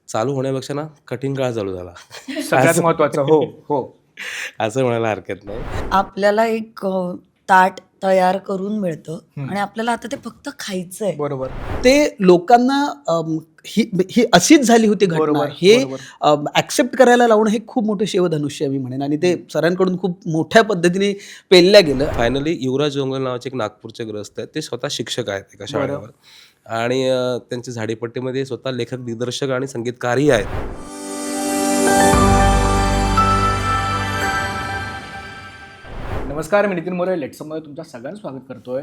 चालू होण्यापेक्षा ना कठीण काळ चालू झाला. सगळ्यात महत्वाचं. हो हो. असं म्हणायला हरकत नाही. आपल्याला एक ताट तयार करून मिळतं हं. आणि आपल्याला आता ते फक्त खायचंय. बरोबर. ते लोकांना ही ही अशीच झाली होती घटना बरोबर, हे बरोबर. ॲक्सेप्ट करायला लावणं हे खूप मोठं शिवधनुष्य मी म्हणेन आणि ते सरांकडून खूप मोठ्या पद्धतीने पेलल्या गेलं. फायनली युवराज जोंगल नावाचे एक नागपूरचे ग्रस्त आहेत. ते स्वतः शिक्षक आहेत एका शाळेवर आणि त्यांच्या झाडीपट्टीमध्ये स्वतः लेखक, दिग्दर्शक आणि संगीतकारही आहेत. नमस्कार, मी नितीन मोरे. लेट्समध्ये तुमचं सगळ्यांचं स्वागत करतोय.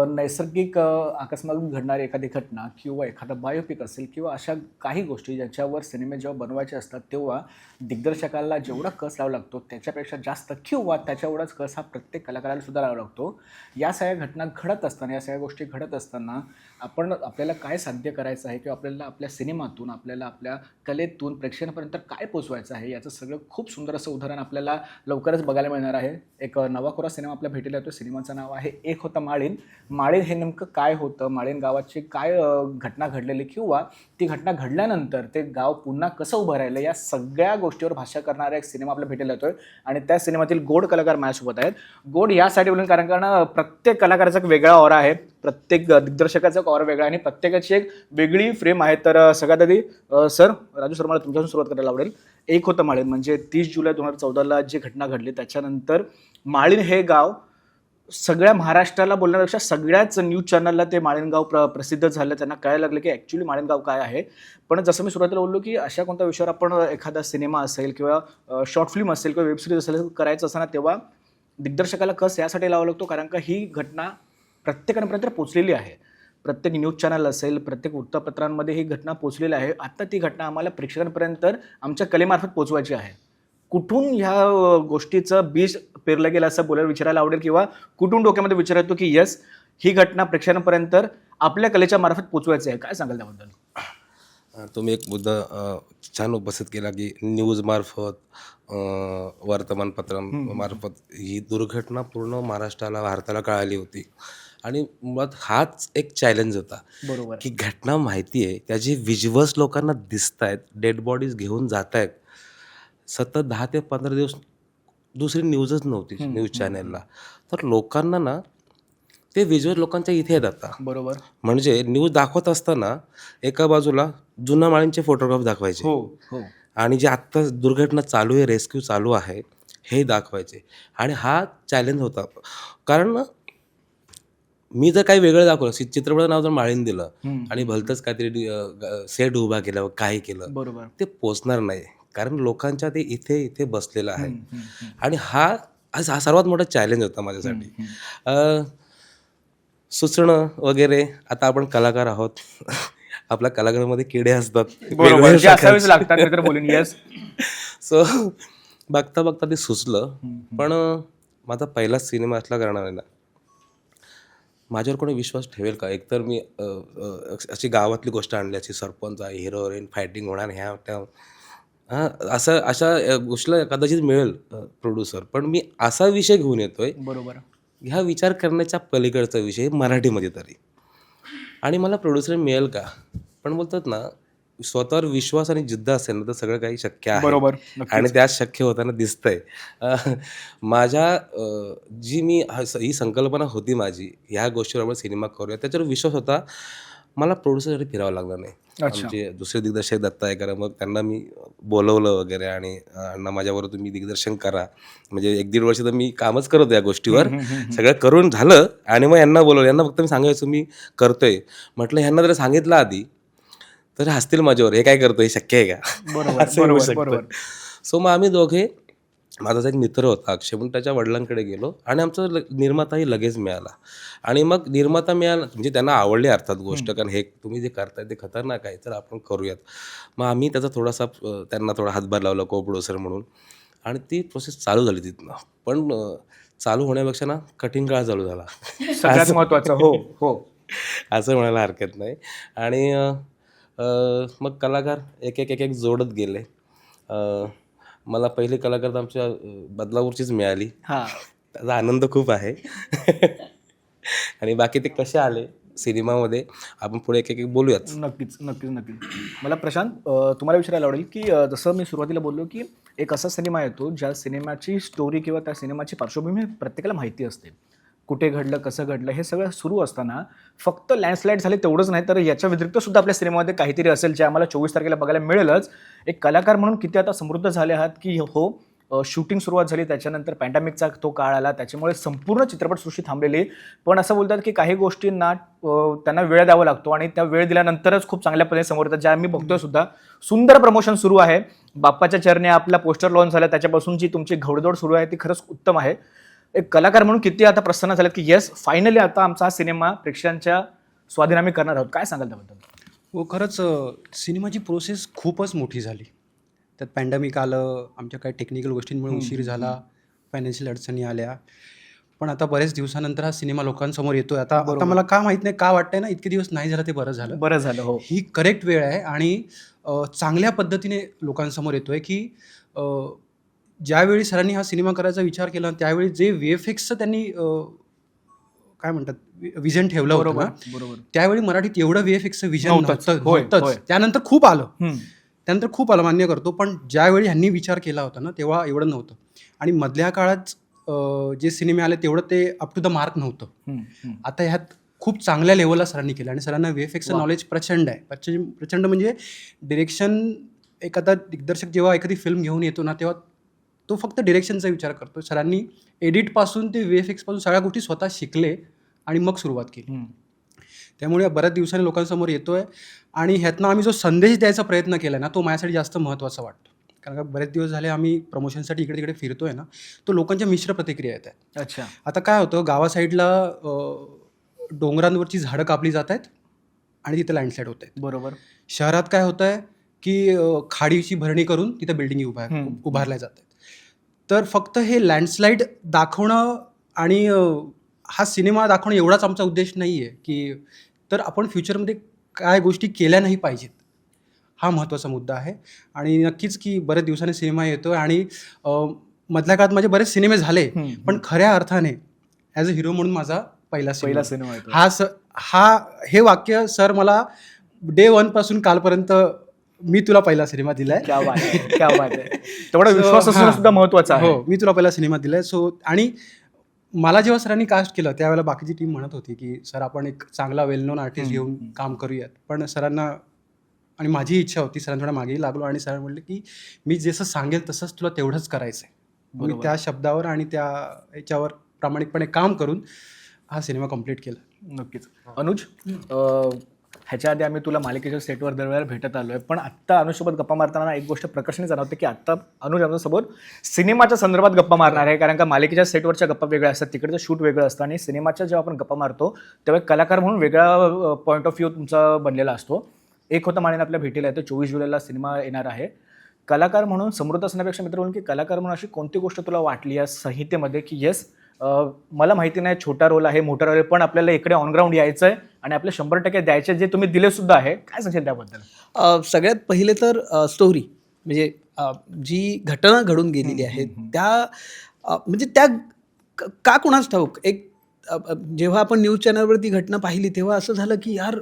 नैसर्गिक अकस्मात घडणारी एखादी घटना किंवा एखादा बायोपिक असेल किंवा अशा काही गोष्टी ज्याच्यावर सिनेमे जेव्हा बनवायचे असतात तेव्हा दिग्दर्शकाला जेवढा कस लावा लागतो त्याच्यापेक्षा जास्त किंवा त्याच्यावरच कस हा प्रत्येक कलाकाराला सुद्धा लावा लागतो. या सगळ्या घटना घडत असताना, या सगळ्या गोष्टी घडत असताना आपल्याला काय साध्य करायचं आहे किंवा आपल्याला आपल्या सिनेमातून, आपल्याला आपल्या कलेतून प्रेक्षकांपर्यंत काय पोचवायचं आहे याचं सगळं खूप सुंदर असं उदाहरण आपल्याला लवकरच बघायला मिळणार आहे. एक नवा कोरा सिनेमा आपल्या भेटीला येतो. सिनेमाचं नाव आहे एक होता माळीन. माळीन हे नेमकं काय होतं, माळीन गावाची काय घटना घडलेली किंवा ती घटना घडल्यानंतर ते गाव पुन्हा कसं उभं राहिलं या सगळ्या गोष्टीवर भाष्य करणारा एक सिनेमा आपल्या भेटीला येतोय आणि त्या सिनेमातील गोड कलाकार माझ्यासोबत आहेत. गोड यासाठी बोलून कारण प्रत्येक कलाकाराचा एक वेगळा ऑरा आहे, प्रत्येक दिग्दर्शकाचा एक ऑरा वेगळा आणि प्रत्येकाची एक वेगळी फ्रेम आहे. तर सगळ्यात आधी सर, राजू सर, मला तुमच्यापासून सुरुवात करायला आवडेल. एक होतं माळीन म्हणजे 30 जुलै 2014 जी घटना घडली त्याच्यानंतर माळीन हे गाव सगळ्या महाराष्ट्राला बोलण्यापेक्षा सगळ्याच न्यूज चॅनलला ते माळीन गाव प्रसिद्ध झालं. त्यांना कळायला लागलं की ॲक्च्युली माळीन गाव काय आहे. पण जसं मी सुरुवातीला बोललो की अशा कोणत्या विषयावर आपण एखादा सिनेमा असेल किंवा शॉर्ट फिल्म असेल किंवा वेबसिरीज असेल करायचं असताना तेव्हा दिग्दर्शकाला कस यासाठी लावावा लागतो कारण का ही घटना प्रत्येकापर्यंत पोचलेली आहे. प्रत्येक न्यूज चॅनल असेल, प्रत्येक वृत्तपत्रांमध्ये ही घटना पोचलेली आहे. आता ती घटना आम्हाला प्रेक्षकांपर्यंत आमच्या कलेमार्फत पोचवायची आहे. कुठून ह्या गोष्टीचं बीज पेरलं गेलं असं विचारायला आवडेल किंवा कुठून डोक्यामध्ये विचार येतो की येस, ही घटना प्रेक्षकांपर्यंत आपल्या कलेच्या मार्फत पोचवायची आहे. काय सांगाल त्याबद्दल? तुम्ही एक मुद्दा छान उपस्थित केला की न्यूज मार्फत, वर्तमानपत्रांमार्फत ही दुर्घटना पूर्ण महाराष्ट्राला, भारताला कळाली होती आणि मुळात हाच एक चॅलेंज होता. बरोबर की घटना माहिती आहे, त्याचे व्हिज्युअल्स लोकांना दिसत आहेत, डेड बॉडीज घेऊन जात आहेत. सतत 10 ते 15 दिवस दुसरी न्यूजच नव्हती न्यूज चॅनलला. तर लोकांना ना ते व्हिज्युअल लोकांच्या इथे येत आता. बरोबर. म्हणजे न्यूज दाखवत असताना एका बाजूला जुन्या माळींचे फोटोग्राफ दाखवायचे हो हो. आणि जे आत्ता दुर्घटना चालू आहे, रेस्क्यू चालू आहे हे दाखवायचे. आणि हा चॅलेंज होता कारण ना मी जर काही वेगळं दाखवलं, चित्रपटाचं नाव जर माळीन दिलं आणि भलतंच काहीतरी सेट उभा केला, काय केलं, बरोबर. ते पोचणार नाही कारण लोकांच्या ते इथे इथे बसलेलं आहे. आणि हा सर्वात मोठा चॅलेंज होता माझ्यासाठी. सुचणं वगैरे, आता आपण कलाकार आहोत. आपल्या कलाकारामध्ये किडे असतात. सो बघता बघता ते सुचलं. पण माझा पहिलाच सिनेमा असला कारणाने ना माझ्यावर कोणी विश्वास ठेवेल का? एकतर मी अशी गावातली गोष्ट आणली, अशी सरपंच आहे, हिरो हिरोईन फायटिंग होणार, ह्या त्या अशा गोष्टीला कदाचित मिळेल प्रोड्युसर. पण मी असा विषय घेऊन येतोय, बरोबर, ह्या विचार करण्याच्या पलीकडचा विषय मराठीमध्ये तरी, आणि मला प्रोड्युसर मिळेल का? पण बोलतात ना, स्वतःवर विश्वास आणि जिद्द असेल ना तर सगळं काही शक्य आहे. बरोबर. आणि त्यात शक्य होताना दिसतंय. माझ्या ही संकल्पना होती माझी, ह्या गोष्टीवर आपण सिनेमा करूया, त्याच्यावर विश्वास होता. मला प्रोड्युसरसाठी फिरावं लागलं नाही. आमचे दुसरे दिग्दर्शक दत्ता ऐकरा, मग त्यांना मी बोलवलं वगैरे आणि अण्णा माझ्याबरोबर तुम्ही दिग्दर्शन करा. म्हणजे 1-1.5 वर्ष तर मी कामच करत होतो या गोष्टीवर. सगळं करून झालं आणि मग यांना बोलवलं. यांना फक्त मी सांगायचं मी करतोय. म्हटलं ह्यांना जर सांगितलं आधी तर हसतील माझ्यावर, हे काय करतो, हे शक्य आहे का? असं होऊ शकतं. सो मग आम्ही दोघे, माझाच एक मित्र होता अक्षय, म्हणून त्याच्या वडिलांकडे गेलो आणि आमचा निर्माताही लगेच मिळाला. आणि मग निर्माता मिळाला म्हणजे त्यांना आवडली अर्थात गोष्ट, कारण हे तुम्ही जे करताय ते खतरनाक आहे, तर आपण करूयात. मग आम्ही त्याचा थोडासा त्यांना थोडा हातभार लावला को प्रोड्युसर म्हणून आणि ती प्रोसेस चालू झाली तिथनं. पण चालू होण्यापेक्षा ना कठीण काळ चालू झाला. सगळ्यात महत्वाचं. हो हो. असं म्हणायला हरकत नाही. आणि मग कलाकार एक एक एक एक जोडत गेले. मला पहिले कलाकार तर आमच्या बदलापूरचीच मिळाली. त्याचा आनंद खूप आहे. आणि बाकी ते कसे आले सिनेमामध्ये आपण पुढे एक एक बोलूयात. नक्कीच नक्कीच नक्कीच. मला प्रशांत तुम्हाला विचारायला आवडेल की जसं मी सुरुवातीला बोललो की एक असा सिनेमा येतो ज्या सिनेमाची स्टोरी किंवा त्या सिनेमाची पार्श्वभूमी प्रत्येकाला माहिती असते. कुठे घडलं, कसं घडलं, हे सगळं सुरू असताना फक्त लँडस्लाईड झाले तेवढंच नाही तर याच्या व्यतिरिक्त सुद्धा आपल्या सिनेमामध्ये काहीतरी असेल जे आम्हाला 24 तारखेला बघायला मिळेलच. एक कलाकार म्हणून किती आता समृद्ध झाले आहात की हो, शूटिंग सुरुवात झाली, त्याच्यानंतर पॅन्डेमिकचा तो काळ आला, त्याच्यामुळे संपूर्ण चित्रपटसृष्टी थांबलेली. पण असं बोलतात की काही गोष्टींना त्यांना वेळ द्यावा लागतो आणि त्या वेळ दिल्यानंतरच खूप चांगल्या पद्धतीने समोर येतात, ज्या आम्ही बघतोय सुद्धा. सुंदर प्रमोशन सुरू आहे. बाप्पाच्या चरणी आपला पोस्टर लॉन्च झाला, त्याच्यापासून जी तुमची घोडदौड सुरू आहे ती खरंच उत्तम आहे. एक कलाकार म्हणून किती आता प्रसन्न झालेत की येस, फायनली आता आमचा हा सिनेमा प्रेक्षकांच्या स्वाधीन आम्ही करणार आहोत. काय सांगाल त्याबद्दल? हो, खरंच सिनेमाची प्रोसेस खूपच मोठी झाली. त्यात पॅन्डेमिक आलं, आमच्या काही टेक्निकल गोष्टींमुळे उशीर झाला, फायनान्शियल अडचणी आल्या. पण आता बरेच दिवसानंतर हा सिनेमा लोकांसमोर येतोय. आता मला का माहीत नाही, का वाटतंय ना, इतके दिवस नाही झालं ते बरं झालं. बरं झालं. हो, ही करेक्ट वेळ आहे आणि चांगल्या पद्धतीने लोकांसमोर येतोय की ज्यावेळी सरांनी हा सिनेमा करायचा विचार केला त्यावेळी जे VFXचं त्यांनी काय म्हणतात विजन ठेवलं होतं बरोबर ना, बरोबर. त्यावेळी मराठीत एवढं VFXचं विजन नव्हतंच. होय, नव्हतंच. होय. त्यानंतर खूप आलं मान्य करतो, पण ज्यावेळी ह्यांनी विचार केला होता ना तेव्हा एवढं नव्हतं. आणि मधल्या काळात जे सिनेमे आले तेवढं ते अप टू द मार्क नव्हतं. आता ह्यात खूप चांगल्या लेवलला सरांनी केलं आणि सरांना VFXचं नॉलेज प्रचंड आहे. प्रचंड म्हणजे डिरेक्शन, एखादा दिग्दर्शक जेव्हा एखादी फिल्म घेऊन येतो ना तेव्हा तो फक्त डिरेक्शनचा विचार करतो. सरांनी एडिटपासून ते VFXपासून सगळ्या गोष्टी स्वतः शिकले आणि मग सुरुवात केली. त्यामुळे बऱ्याच दिवसांनी लोकांसमोर येतोय आणि ह्यातनं आम्ही जो संदेश द्यायचा प्रयत्न केला ना तो माझ्यासाठी जास्त महत्त्वाचा वाटतो. कारण का बरेच दिवस झाले आम्ही प्रमोशनसाठी इकडे तिकडे फिरतोय ना, तो लोकांच्या मिश्र प्रतिक्रिया येत आहेत. अच्छा. आता काय होतं, गावा साईडला डोंगरांवरची झाडं कापली जात आहेत आणि तिथे लँडस्लाईड होत आहेत. बरोबर. शहरात काय होतं आहे की खाडीची भरणी करून तिथे बिल्डिंगी उभारल्या जात आहेत. तर फक्त हे लँडस्लाईड दाखवणं आणि हा सिनेमा दाखवणं एवढाच आमचा उद्देश नाही आहे की, तर आपण फ्युचरमध्ये काय गोष्टी केल्या नाही पाहिजेत, हा महत्त्वाचा मुद्दा आहे. आणि नक्कीच की बऱ्याच दिवसांनी सिनेमा येतो आणि मधल्या काळात माझे बरेच सिनेमे झाले, पण खऱ्या अर्थाने ॲज अ हिरो म्हणून माझा पहिला सिनेमा येतो. हे वाक्य सर मला डे 1 पासून कालपर्यंत मी तुला पहिला सिनेमा दिलाय. क्या बात आहे, क्या बात आहे. तेवढा विश्वास असणं सुद्धा महत्त्वाचं आहे. हो, मी तुला पहिला सिनेमा दिलाय. आणि मला जेव्हा सरांनी कास्ट केलं त्यावेळेला बाकीची टीम म्हणत होती की सर आपण एक चांगला वेल नोन आर्टिस्ट घेऊन काम करूयात. पण सरांना आणि माझी इच्छा होती, सरांना थोडा मागेही लागलो आणि सर म्हणले की मी जसं सांगेल तसंच तुला तेवढंच करायचं आहे. मी त्या शब्दावर आणि त्या याच्यावर प्रामाणिकपणे काम करून हा सिनेमा कम्प्लीट केला. नक्कीच. अनुज, ह्याच्या आधी आम्ही तुला मालिकेच्या सेटवर दरवेळेला भेटत आलोय, पण आत्ता अनुजसोबत गप्पा मारताना एक गोष्ट प्रकर्षाने जाणवते की आत्ता अनुज आमच्यासोबत सिनेमाच्या संदर्भात गप्पा मारणार आहे. कारण का मालिकेच्या सेटवरच्या गप्पा वेगळ्या असतात, तिकडचं शूट वेगळं असतं आणि सिनेमाच्या जेव्हा आपण गप्पा मारतो तेव्हा एक कलाकार म्हणून वेगळा पॉईंट ऑफ व्ह्यू तुमचा बनलेला असतो. एक होतं मानेन आपल्या भेटीला येतो, 24 जुलैला सिनेमा येणार आहे. कलाकार म्हणून समृद्ध असण्यापेक्षा मित्र म्हणून की कलाकार म्हणून अशी कोणती गोष्ट तुला वाटली या संहितेमध्ये की येस, मला माहिती नाही छोटा रोल आहे मोठा रोल आहे, पण आपल्याला इकडे ऑनग्राऊंड यायचं आहे आणि आपले 100% द्यायचे, जे तुम्ही दिले सुद्धा आहे. काय सांगशील त्याबद्दल? सगळ्यात पहिले तर स्टोरी, म्हणजे जी घटना घडून गेलेली आहे त्या म्हणजे त्या का कोणाच ठाऊक, एक जेव्हा आपण न्यूज चॅनलवर ती घटना पाहिली तेव्हा असं झालं की यार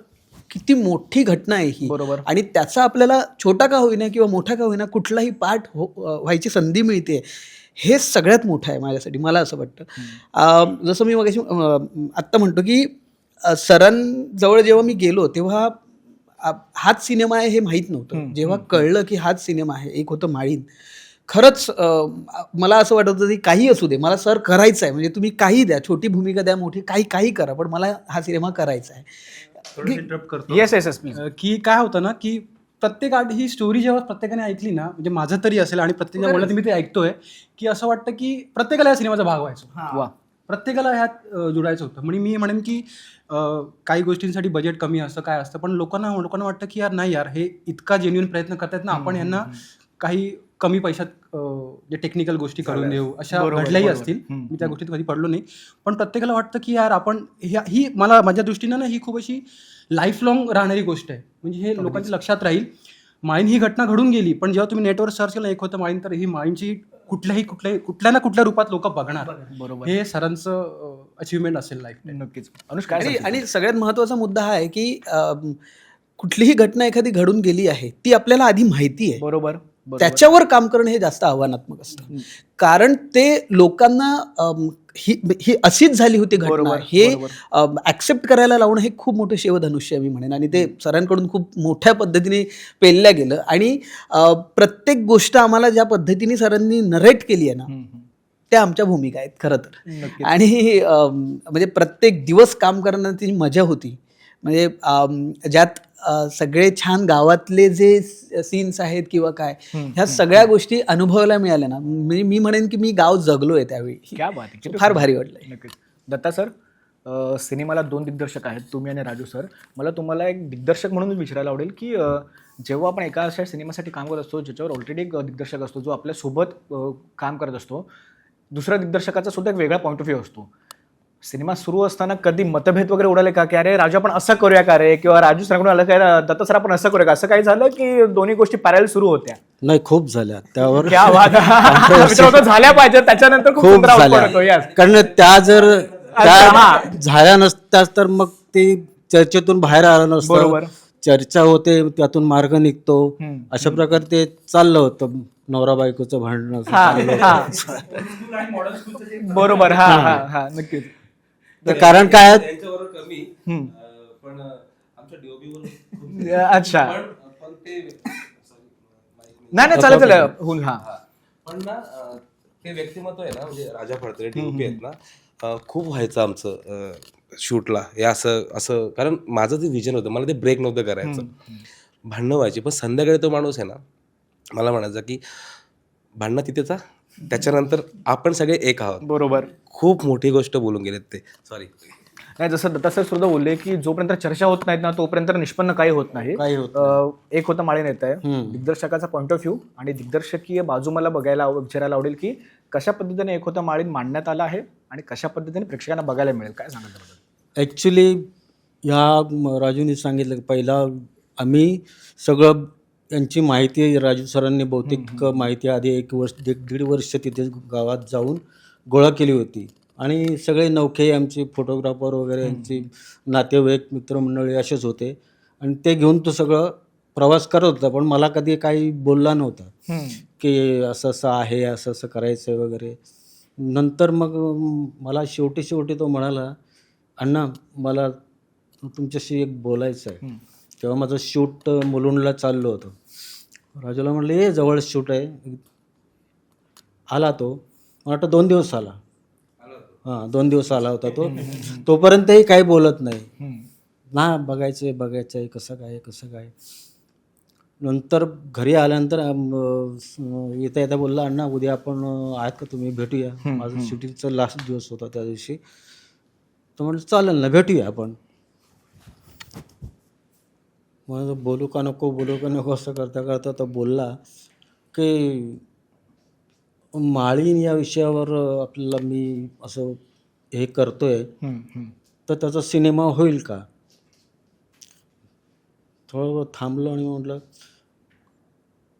किती मोठी घटना आहे ही. बरोबर. आणि त्याचा आपल्याला छोटा का होईना किंवा मोठा का होईना कुठलाही पार्ट व्हायची संधी मिळते, हे सगळ्यात मोठं आहे माझ्यासाठी, मला असं वाटतं. जसं मी मगाशी आत्ता म्हणतो की सरांजवळ जेव्हा मी गेलो तेव्हा हाच सिनेमा आहे हे माहीत नव्हतं. जेव्हा कळलं की हाच सिनेमा आहे, एक होतं माळीन, खरंच मला असं वाटत होतं की काही असू दे, मला सर करायचं आहे, म्हणजे तुम्ही काही द्या, छोटी भूमिका द्या, मोठी काही करा, पण मला हा सिनेमा करायचा आहे. इंटरप्ट करतो. Yes yes yes please. की काय होतं ना की प्रत्येक ही स्टोरी जेव्हा प्रत्येकाने ऐकली ना, म्हणजे माझं तरी असेल आणि प्रत्येकाच्या बोलण्यात मी ते ऐकतोय की असं वाटतं की प्रत्येकाला या सिनेमाचा भाग व्हायचा, वा, प्रत्येकाला ह्यात जुडायचं होतं. म्हणजे मी म्हणेन की काही गोष्टींसाठी बजेट कमी असतं, काय असतं, पण लोकांना वाटतं की यार नाही यार, हे इतका जेन्युइन प्रयत्न करतात ना, आपण यांना काही कमी पैशात जे टेक्निकल गोष्टी करून देऊ, अशा घडल्याही असतील. मी त्या गोष्टीत कधी पडलो नाही, पण प्रत्येकाला वाटतं की यार आपण ही मला माझ्या दृष्टीनं ना ही खूप अशी लाईफ लॉंग राहणारी गोष्ट आहे. म्हणजे हे लोकांच्या लक्षात राहील. माळीन ही घटना घडून गेली, पण जेव्हा तुम्ही नेटवर सर्च केलं एक होतं माळीन, तर ही माळीनची कुठल्या ना कुठल्या रूपात लोक बघणार, बरोबर. हे सरांचं अचिव्हमेंट असेल लाईफ. नक्कीच. अनुष काय आणि सांगशील? आणि सगळ्यात महत्त्वाचा मुद्दा हा आहे की कुठलीही घटना एखादी घडून गेली आहे ती आपल्याला आधी माहिती आहे. बरोबर बरोबर. त्याच्यावर काम करणं हे जास्त आव्हानात्मक असतं, कारण ते लोकांना ही ही अशीच झाली होती घटना बरोबर, हे बरोबर. ऍक्सेप्ट करायला लावणं हे खूप मोठं शिवधनुष्य आहे मी म्हणेन, आणि ते सरांकडून खूप मोठ्या पद्धतीने पेलल्या गेलं. आणि प्रत्येक गोष्ट आम्हाला ज्या पद्धतीने सरांनी नरेट केली आहे ना, त्या आमच्या भूमिका आहेत खरं तर. नक्कीच. आणि म्हणजे प्रत्येक दिवस काम करण्याची मजा होती. म्हणजे ज्यात सगळे छान गावातले जे सीन्स आहेत किंवा काय, ह्या सगळ्या गोष्टी अनुभवायला मिळाल्या ना, म्हणजे मी म्हणेन की मी गाव जगलोय त्यावेळी. क्या बात आहे. किती फार सुंदर. भारी वाटलंय. नक्कीच. दत्ता सर, सिनेमाला 2 दिग्दर्शक आहेत, तुम्ही आणि राजू सर. मला तुम्हाला एक दिग्दर्शक म्हणून विचारायला आवडेल की जेव्हा आपण एका अशा सिनेमासाठी काम करत असतो ज्याच्यावर ऑलरेडी एक दिग्दर्शक असतो जो आपल्यासोबत काम करत असतो, दुसऱ्या दिग्दर्शकाचा सुद्धा एक वेगळा पॉईंट ऑफ व्ह्यू असतो. सिनेमा सुरू असताना कधी मतभेद वगैरे उडाले का, की अरे राजू आपण असं करूया का रे, किंवा राजू सरांकडून आलं काय दत्ता सर आपण असं करूया का, असं काही झालं की दोन्ही गोष्टी पॅरल सुरू होत्या? नाही, खूप झाल्या त्यावर. क्या बात आहे. मित्रांनो, झाल्या पाहिजे, त्याच्यानंतर खूप खूप सुंदर output झाल्या, होतो. Yes. कारण त्या जर अच्छा, हा. त्या झाल्या नसत्याच तर मग ते चर्चेतून बाहेर आलं नसतं. बरोबर. चर्चा होते, त्यातून मार्ग निघतो. अशा प्रकारे ते चाललं होतं, नवरा बायकोचं भांडणं असं चाललं होतं. बरोबर. हा हा हा नक्कीच. तर कारण काय आहे, त्यांच्यावर कमी, पण आमच्या DOP अच्छा. पण ते नाही नाही, चालेल चालेल. होऊन हा. पण ना ते व्यक्तिमत्व आहे ना, म्हणजे राजा फडतरे DOP आहेत ना, खूप व्हायचं आमचं शूटला हे असं असं, कारण माझं जे विजन होतं मला ते ब्रेक नव्हतं करायचं. भांडणं व्हायची, पण संध्याकाळी तो माणूस आहे ना मला म्हणायचा की भांडणं तिथेचा, त्याच्यानंतर आपण सगळे एक आहोत. बरोबर. खूप मोठी गोष्ट बोलून गेलेत ते. सॉरी. नाही, जसं दत्ता सर सुद्धा बोलले की जोपर्यंत चर्चा होत नाहीत ना तोपर्यंत निष्पन्न काही होत नाही. काही होत एक होतं माळे नेता आहे, दिग्दर्शकाचा पॉईंट ऑफ व्ह्यू आणि दिग्दर्शकीय बाजू मला बघायला विचारायला आवडेल की कशा पद्धतीने एक होता माळीन मांडण्यात आला आहे आणि कशा पद्धतीने प्रेक्षकांना बघायला मिळेल, काय सांगाल त्याबद्दल? ॲक्च्युली ह्या राजूने सांगितलं की पहिला आम्ही सगळं यांची माहिती राजू सरांनी बहुतेक माहिती आधी 1 वर्ष 1.5 वर्ष तिथे गावात जाऊन गोळा केली होती. आणि सगळे नौखे आमचे फोटोग्राफर वगैरे यांचे नातेवाईक मित्रमंडळी असेच होते, आणि ते घेऊन तो सगळं प्रवास करत होता. पण मला कधी काही बोलला नव्हता की असं असं आहे, असं असं करायचं वगैरे. नंतर मग मला शेवटी तो म्हणाला, अण्णा मला तुमच्याशी एक बोलायचं आहे. तेव्हा माझं शूट मुलुंडला चाललं होतं. राजूला म्हटलं ये जवळ शूट आहे. आला तो, मला वाटतं 2 दिवस आला. हां, 2 दिवस आला होता तो. तोपर्यंतही काही बोलत नाही ना, बघायचं आहे कसं काय. नंतर घरी आल्यानंतर येता येता बोलला, अण्णा उद्या आपण आहेत का तुम्ही, भेटूया. माझं शूटिंगचा लास्ट दिवस होता त्या दिवशी. तर म्हटलं चालेल ना, भेटूया आपण. मग बोलू का नको असं करता तो बोलला की माळीन या विषयावर आपल्याला मी असं हे करतोय, तर त्याचा सिनेमा होईल का? थोडं थांबलो आणि म्हटलं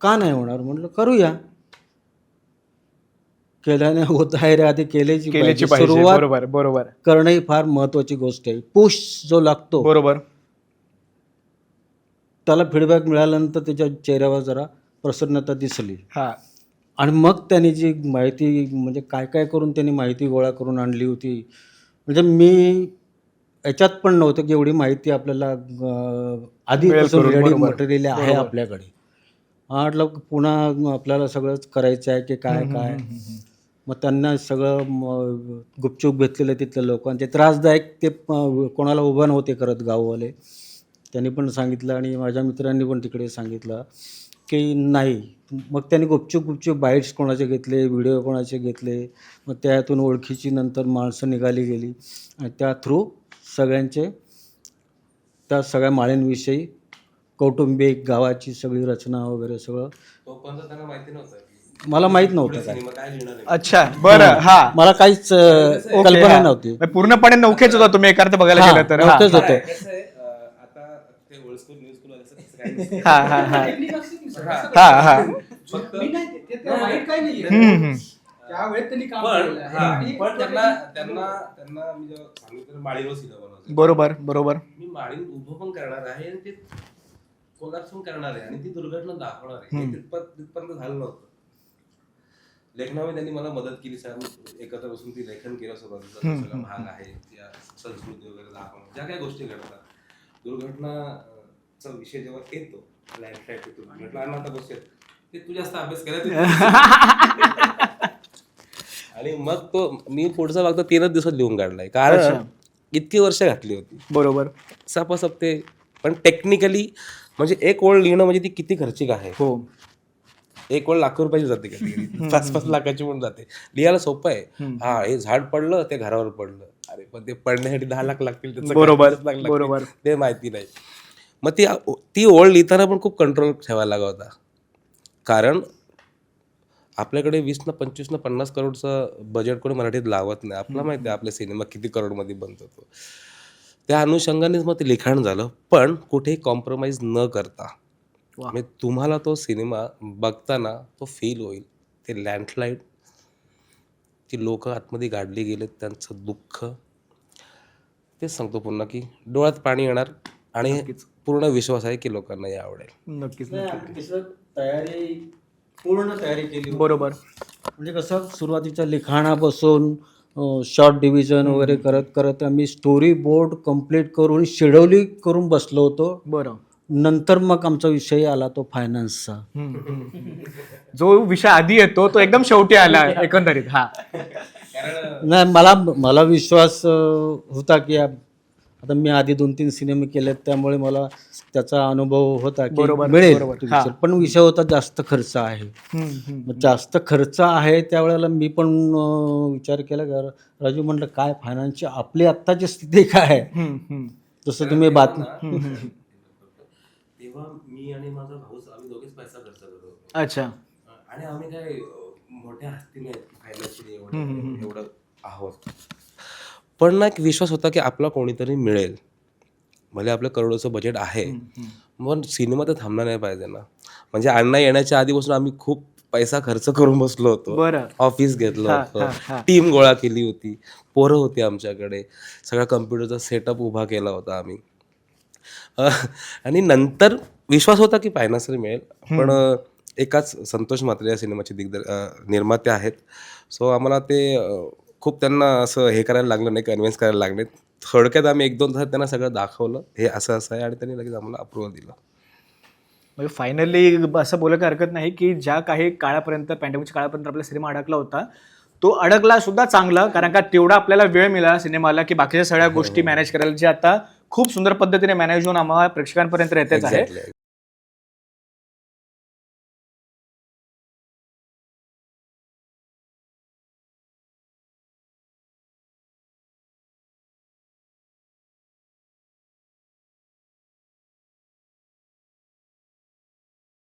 का नाही होणार, म्हटलं करूया. केल्याने होत आहे रे, आधी केल्याची पाहिजे. सुरुवात बरोबर बरोबर करणं ही फार महत्त्वाची गोष्ट आहे. पुश जो लागतो, बरोबर. त्याला फीडबॅक मिळाल्यानंतर त्याच्या चेहऱ्यावर जरा प्रसन्नता दिसली. हा. आणि मग त्यांनी जी माहिती, म्हणजे काय करून त्यांनी माहिती गोळा करून आणली होती, म्हणजे मी याच्यात पण नव्हतं की एवढी माहिती आपल्याला आधीपासून रेडी मटेरियल आहे आपल्याकडे. म्हटलं पुन्हा आपल्याला सगळंच करायचं आहे की काय. मग त्यांना सगळं गुपचूप घेतलेलं तिथल्या लोकांचे त्रासदायक, ते कोणाला उभं नव्हते करत गाववाले. त्यांनी पण सांगितलं आणि माझ्या मित्रांनी पण तिकडे सांगितलं की नाही. मग त्यांनी गुपचूप बाईट्स कोणाचे घेतले, व्हिडिओ कोणाचे घेतले. मग त्यातून ओळखीची नंतर माणसं निघाली गेली आणि त्या थ्रू सगळ्यांचे त्या सगळ्या माळींविषयी कौटुंबिक गावाची सगळी रचना वगैरे सगळं तोपर्यंत त्यांना माहिती नव्हतं की मला माहीत नव्हतं काय. सिनेमा काय लिहिणार आहे. अच्छा, बरं. हा. मला काहीच कल्पना नव्हती. पूर्णपणे नौकेच होता तुम्ही एका अर्थ बघायला गेलं तर. हा. नव्हतंच होतं. कसं आहे, आता ते ओल्ड स्कूल न्यू स्कूल असं काही नाही. हा हा हा हा हा. त्यावेळेस त्यांनी काम पण केलेलं आहे. हा, आणि पण त्यांना मी जेव्हा सांगितलं माळीवर सिनेमा बनवायचा, बरोबर बरोबर मी माळीत उभं पण करणार आहे आणि ते कोलाप्स पण करणार आहे आणि ती दुर्घटना दाखवणार आहे. हे तिथपर्यंत झालं नव्हतं. लेखनामध्ये त्यांनी मला मदत केली, सर एकत्र बसून ती लेखन केलं सोबत सगळा भाग आहे त्या संस्कृती वगैरे दाखवणं, ज्या काही गोष्टी घडतात दुर्घटनाचा विषय जेव्हा येतो लँडस्लाईड येतो दुर्घटना आणि आता गोष्टी आहेत, ते तू जास्त अभ्यास करायचा आणि मग तो मी पुढचा भाग तर 3च दिवसात लिहून काढलाय, कारण इतकी वर्ष घातली होती बरोबर सपासप ते. पण टेक्निकली म्हणजे एक ओळ लिहिणं म्हणजे ती किती खर्चिक आहे. हो एक ओळ लाख रुपयाची जाते कधी 5-5 लाखाची पण जाते. लिहायला सोपं आहे, हा हे झाड पडलं ते घरावर पडलं, अरे पण ते पडण्यासाठी 10 लाख लागतील, त्याचं बरोबर, काय 10 लाख लागतील, बरोबर. ते माहिती नाही. मग ती ओळ लिहिताना पण खूप कंट्रोल ठेवायला लागला होता, कारण आपल्याकडे 20 ना 25 ना 50 करोडचं बजेट कोणी मराठीत लावत नाही. आपला माहिती आहे आपला सिनेमा किती करोडमध्ये बनतो तो. त्या अनुषंगानेच मग ते लिखाण झालं, पण कुठेही कॉम्प्रोमाइज न करता. म्हणजे तुम्हाला तो सिनेमा बघताना तो फील होईल, ते लँडस्लाईड, ती लोक आतमध्ये गाडली गेलेत, त्यांचं दुःख, तेच सांगतो पुन्हा की डोळ्यात पाणी येणार आणि पूर्ण विश्वास आहे की लोकांना हे आवडेल. नक्कीच नाही, आम्ही कसं पूर्ण तयारी केली होती. बरोबर म्हणजे कसं सुरुवातीच्या लिखाणापासून शॉर्ट डिव्हिजन वगैरे करत करत आम्ही स्टोरी बोर्ड कम्प्लीट करून शेड्युलिंग करून बसलो होतो. बरं नंतर मग आमचा विषय आला तो फायनान्सचा. जो विषय आधी येतो तो एकदम शेवटी आला एकंदरीत. हा नाही, मला विश्वास होता की आता मी आधी 2-3 सिनेमे केलेत, त्यामुळे मला त्याचा अनुभव होता की बरोबर, मिळेल बरोबर. तो विषय. पण विषय होता जास्त खर्च आहे. मग जास्त खर्च आहे त्यावेळेला मी पण विचार केला का राजू, म्हटलं काय फायनान्सची आपली आत्ताची स्थिती काय आहे, जसं तुम्ही बातमी तेव्हा मी आणि माझा भाऊ आम्ही दोघेच पैसा खर्च करत होतो. अच्छा आणि आम्ही काय मोठ्या हस्ती नाहीत की फायनान्शियली एवढं आहोत, पण ना एक विश्वास होता की आपला कोणीतरी मिळेल. भले आपलं करोडोचं बजेट आहे, पण सिनेमा तर थांबला नाही पाहिजे ना. म्हणजे अण्णा येण्याच्या आधीपासून आम्ही खूप पैसा खर्च करून बसलो होतो, बरं. ऑफिस घेतलं होतं, टीम गोळा केली होती, पोरं होती आमच्याकडे, सगळा कम्प्युटरचा सेटअप उभा केला होता आम्ही. आणि नंतर विश्वास होता की फायनान्सर मिळेल. पण एकाच संतोष म्हात्रे या सिनेमाचे निर्माते आहेत, सो आम्हाला ते खूप त्यांना असं हे करायला लागलं नाही, कन्व्हिन्स करायला लागले. थोडक्यात आम्ही 1-2 तास त्यांना सगळं दाखवलं, हे असं असं आहे, आणि त्यांनी लगेच आम्हाला अप्रुव्हल दिलं. म्हणजे फायनली असं बोलायला हरकत नाही की ज्या काही काळापर्यंत पॅन्डेमिकच्या काळापर्यंत आपला सिनेमा अडकला होता, तो अडकला सुद्धा चांगला, कारण का तेवढा आपल्याला वेळ मिळाला सिनेमाला की बाकीच्या सगळ्या गोष्टी मॅनेज करायला, जे आता खूप सुंदर पद्धतीने मॅनेज होऊन आम्हाला प्रेक्षकांपर्यंत येतेच आहे. Exactly.